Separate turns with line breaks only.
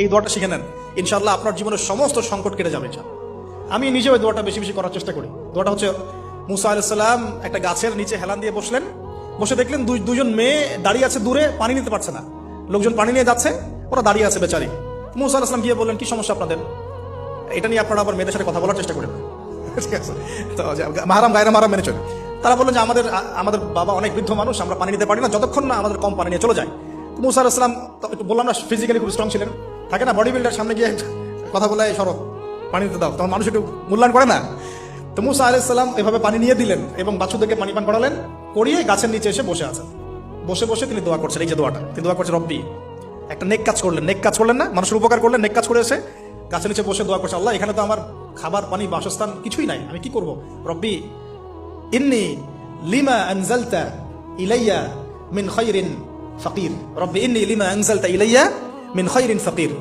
এই দোয়াটা শিখে নেন, ইনশাআল্লাহ আপনার জীবনের সমস্ত সংকট কেটে যাবে। আমি নিজে ওই দোয়াটা বেশি বেশি করার চেষ্টা করি। দোয়াটা হচ্ছে, মুসা আলাইহিস সালাম একটা গাছের নিচে হেলান দিয়ে বসলেন, বসে দেখলেন দুজন মেয়ে দাঁড়িয়ে আছে দূরে, পানি নিতে পারছে না। লোকজন পানি নিয়ে যাচ্ছে, ওরা দাঁড়িয়ে আছে বেচারি। মুসা আলাইহিস সালাম গিয়ে বললেন, কি সমস্যা আপনাদের? এটা নিয়ে আপনারা আবার মেয়েদের সাথে কথা বলার চেষ্টা করেন, ঠিক আছে? তো মাহারাম গায়রা মাহারাম মেনে চলে। তারা বললেন যে আমাদের বাবা অনেক বৃদ্ধ মানুষ, আমরা পানি নিতে পারি না যতক্ষণ না আমাদের কম পানি নিয়ে চলে যায়। মুসা আলাইহিস সালাম একটু বললাম না, ফিজিক্যালি খুব স্ট্রং ছিলেন, থাকে না বডি বিল্ডার, সামনে গিয়ে কথা বলে সরব পানি দিতে দাও, তখন মানুষ একটু মূল্যায়ন করে না। তো মুসা আলাইহিস সালাম এভাবে পানি নিয়ে দিলেন এবং বাছুরদেরকে পানি পান করালেন, করিয়ে গাছের নিচে এসে বসে আছেন। বসে বসে তিনি দোয়া করছেন, এই যে দোয়াটা তিনি দোয়া করছেন, রব্বি, একটা নেক কাজ করলেন না, মানুষের উপকার করলেন, নেক কাজ করে এসে গাছের নিচে বসে দোয়া করছে, আল্লাহ এখানে তো আমার খাবার পানি বাসস্থান কিছুই নাই, আমি কি করব? রব্বি ইন্নী লিমা আনজালতা ইলাইয়া মিন খায়রিন ফাকির, রব্বি ইন্নী লিমা আনজালতা ইলাইয়া মিন খায়রিন ফাকির।